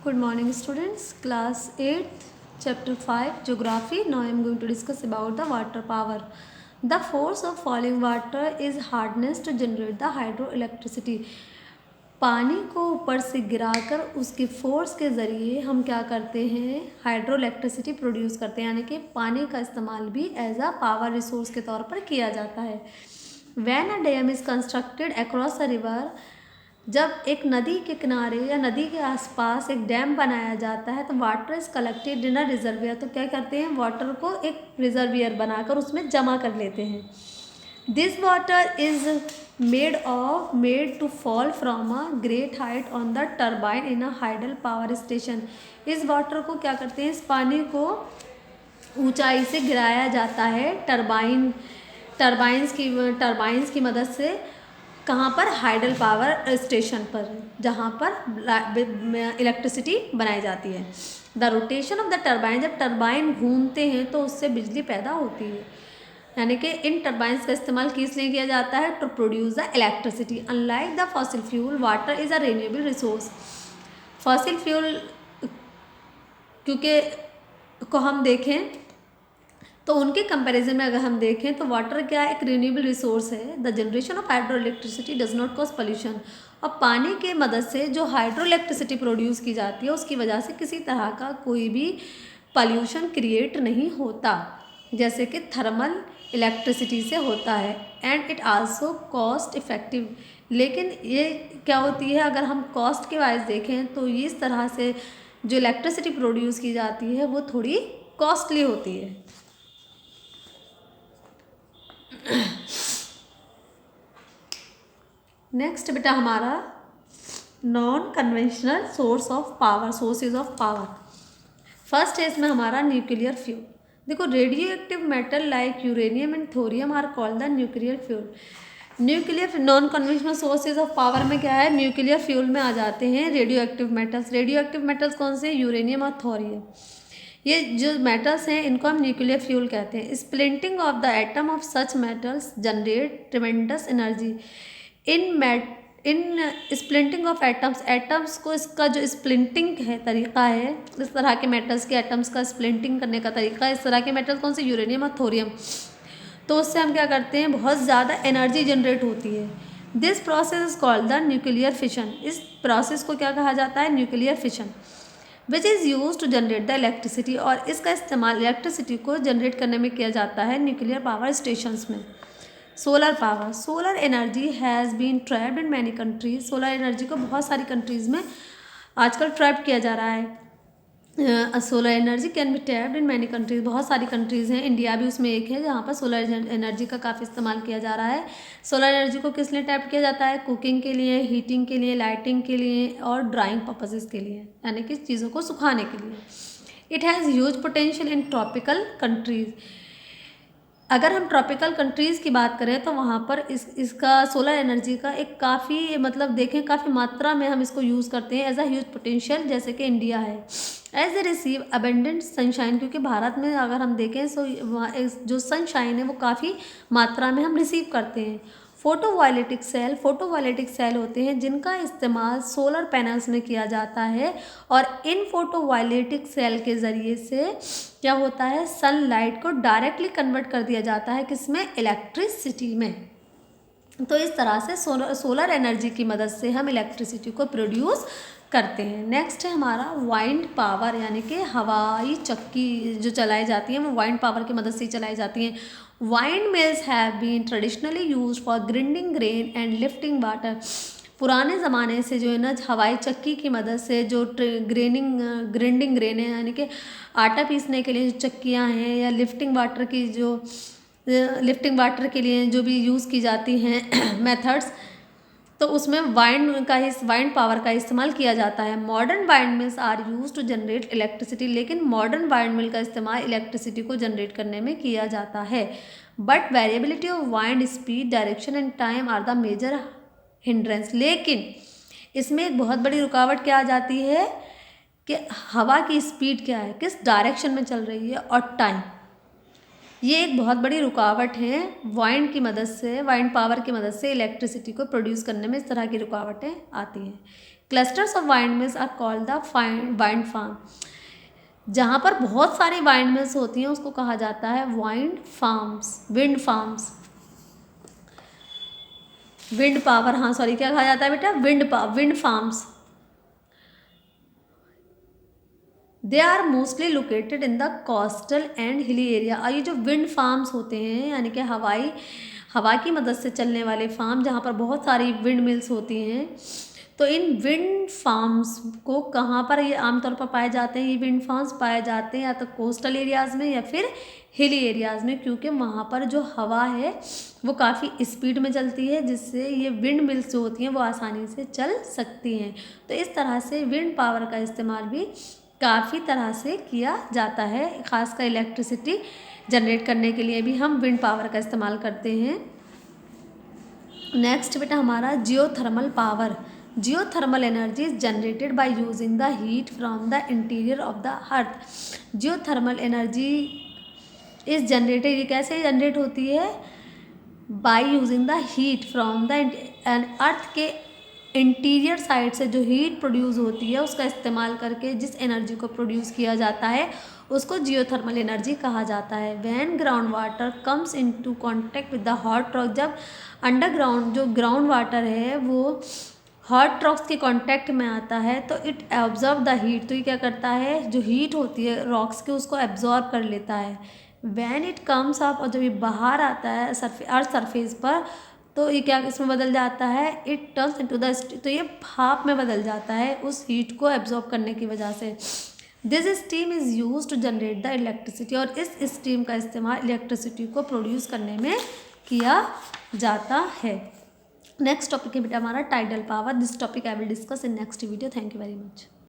Good morning, students. Class 8th, Chapter 5, Geography. Now I am going to discuss about the water power. The force of falling water is hardness to generate the hydroelectricity. पानी को ऊपर से गिराकर उसके force के ज़रिए हम क्या करते हैं, हाइड्रोइलेक्ट्रिसिटी प्रोड्यूस करते हैं, यानी कि पानी का इस्तेमाल भी एज अ पावर रिसोर्स के तौर पर किया जाता है. When a dam is constructed across a river, जब एक नदी के किनारे या नदी के आसपास एक डैम बनाया जाता है तो water is collected in a reservoir. तो क्या करते हैं, वाटर को एक रिजर्वियर बनाकर उसमें जमा कर लेते हैं. This water is made to fall from a great height on the turbine in a hydel power station. इस वाटर को क्या करते हैं, इस पानी को ऊंचाई से गिराया जाता है टर्बाइंस की मदद से. कहाँ पर, हाइडल पावर स्टेशन पर, जहाँ पर इलेक्ट्रिसिटी बनाई जाती है. The rotation of the turbine, जब टर्बाइन घूमते हैं तो उससे बिजली पैदा होती है. यानी कि इन टर्बाइंस का इस्तेमाल किस लिए किया जाता है, to produce the electricity. Unlike the fossil fuel, water is a renewable resource. Fossil fuel क्योंकि को हम देखें तो उनके कंपैरिजन में अगर हम देखें तो वाटर क्या एक रिन्यूएबल रिसोर्स है. The generation of hydro electricity does not cause pollution. और पानी के मदद से जो हाइड्रो इलेक्ट्रिसिटी प्रोड्यूस की जाती है उसकी वजह से किसी तरह का कोई भी पॉल्यूशन क्रिएट नहीं होता, जैसे कि थर्मल इलेक्ट्रिसिटी से होता है. And it also cost effective. लेकिन ये क्या होती है, अगर हम कॉस्ट के वाइज देखें तो इस तरह से जो इलेक्ट्रिसिटी प्रोड्यूस की जाती है वो थोड़ी कॉस्टली होती है. नेक्स्ट बेटा हमारा non conventional sources of power. First है इसमें हमारा न्यूक्लियर फ्यूल. देखो, radioactive metal like uranium and thorium are called the nuclear fuel. Nuclear non conventional sources of power में क्या है, न्यूक्लियर फ्यूल में आ जाते हैं radioactive metals. Radioactive metals कौन से, यूरेनियम और थोरियम. ये जो मेटल्स हैं इनको हम न्यूक्लियर फ्यूल कहते हैं. Splinting of the atom of such metals generate ट्रेमेंडस energy. In splinting of atoms को, इसका जो स्प्लिंटिंग है तरीका है, इस तरह के मेटल्स के एटम्स का स्प्लिंटिंग करने का तरीका, इस तरह के मेटल कौन से, यूरेनियम और थोरियम. तो उससे हम क्या करते हैं, बहुत ज़्यादा एनर्जी जनरेट होती है. This process is called the nuclear fission. इस प्रोसेस को क्या कहा जाता है, nuclear fission. Which is use to generate the electricity. और इसका इस्तेमाल इलेक्ट्रिसिटी को जनरेट करने में किया जाता है न्यूक्लियर पावर स्टेशंस में. Solar power. Solar energy has been trapped in many countries. Solar energy को बहुत सारी कंट्रीज़ में आजकल ट्रैप किया जा रहा है. Solar energy can be tapped in many countries. बहुत सारी कंट्रीज़ हैं, इंडिया भी उसमें एक है, जहाँ पर सोलर एनर्जी का काफ़ी इस्तेमाल किया जा रहा है. सोलर एनर्जी को किस लिए टैप किया जाता है, कुकिंग के लिए, हीटिंग के लिए, लाइटिंग के लिए और ड्राइंग पर्पसेस के लिए, यानी कि चीज़ों को सुखाने के लिए. It has huge potential in tropical countries. अगर हम ट्रॉपिकल कंट्रीज़ की बात करें तो वहाँ पर इसका सोलर एनर्जी का एक काफ़ी मतलब देखें काफ़ी मात्रा में हम इसको यूज़ करते हैं एज अ ह्यूज पोटेंशियल, जैसे कि इंडिया है. As a receive abundant sunshine, क्योंकि भारत में अगर हम देखें तो जो सनशाइन है वो काफ़ी मात्रा में हम रिसीव करते हैं. फोटोवॉयलेटिक सेल होते हैं जिनका इस्तेमाल सोलर पैनल्स में किया जाता है. और इन फोटोवॉयलेटिक सेल के ज़रिए से क्या होता है, सनलाइट को डायरेक्टली कन्वर्ट कर दिया जाता है किसमें, इलेक्ट्रिसिटी में. तो इस तरह से सोलर एनर्जी की मदद से हम इलेक्ट्रिसिटी को प्रोड्यूस करते हैं. नेक्स्ट है हमारा वाइंड पावर, यानी कि हवाई चक्की जो चलाई जाती हैं वो वाइंड पावर की मदद से चलाई जाती हैं. Windmills have been traditionally use for grinding grain and lifting water. पुराने ज़माने से जो है ना, हवाई चक्की की मदद से जो ग्राइंडिंग ग्रेन है, यानी कि आटा पीसने के लिए जो चक्कियाँ हैं, या लिफ्टिंग वाटर के लिए जो भी यूज़ की जाती हैं मेथड्स, तो उसमें वाइंड पावर का इस्तेमाल किया जाता है. Modern windmills are use to generate electricity. लेकिन मॉडर्न वाइंड मिल का इस्तेमाल इलेक्ट्रिसिटी को जनरेट करने में किया जाता है. But variability of wind speed, direction and time are the major hindrance. लेकिन इसमें एक बहुत बड़ी रुकावट क्या आ जाती है कि हवा की स्पीड क्या है, किस डायरेक्शन में चल रही है, और टाइम. ये एक बहुत बड़ी रुकावट है. वाइंड पावर की मदद से इलेक्ट्रिसिटी को प्रोड्यूस करने में इस तरह की रुकावटें आती हैं. Clusters of windmills are called the wind farm. जहाँ पर बहुत सारी वाइंड मिल्स होती हैं उसको कहा जाता है wind farms, wind farms, wind power, हाँ सॉरी क्या कहा जाता है बेटा, wind farms. They are mostly located in the coastal and hilly area. और ये जो विंड फार्म्स होते हैं यानी कि हवा की मदद से चलने वाले फार्म जहाँ पर बहुत सारी विंड मिल्स होती हैं, तो इन विंड फार्म्स को कहाँ पर ये आमतौर पर पाए जाते हैं, ये विंड फार्म्स पाए जाते हैं या तो कोस्टल एरियाज़ में या फिर हिली एरियाज़ में, क्योंकि वहाँ पर जो हवा है वो काफ़ी स्पीड में चलती है, जिससे ये विंड मिल्स जो होती हैं वो आसानी से चल सकती हैं। तो इस तरह से विंड पावर का इस्तेमाल भी काफ़ी तरह से किया जाता है, ख़ासकर इलेक्ट्रिसिटी जनरेट करने के लिए भी हम विंड पावर का इस्तेमाल करते हैं। नेक्स्ट बेटा हमारा geothermal power. Geothermal energy is generated by using the heat from the interior of the earth. Geothermal energy is generated, ये कैसे जनरेट होती है, by using the heat from the earth के इंटीरियर साइड से जो heat produce होती है उसका इस्तेमाल करके जिस एनर्जी को प्रोड्यूस किया जाता है उसको जियोथर्मल एनर्जी कहा जाता है। When ground water comes into contact with the hot rock, जब अंडरग्राउंड जो ग्राउंड वाटर है वो हॉट रॉक्स के कांटेक्ट में आता है तो इट एब्जॉर्ब द हीट, तो ये क्या करता है, जो हीट होती है रॉक्स के उसको एब्जॉर्ब कर लेता है। व्हेन इट कम्स अप, और जब ये बाहर आता है अर्थ सरफेस पर, तो ये क्या इसमें बदल जाता है, इट टर्न्स इनटू द, तो ये भाप में बदल जाता है उस हीट को एब्जॉर्ब करने की वजह से। This steam is use to generate the electricity, और इस स्टीम का इस्तेमाल इलेक्ट्रिसिटी को प्रोड्यूस करने में किया जाता है। नेक्स्ट टॉपिक है बेटा हमारा tidal power. This topic I will discuss in next video. Thank you very much.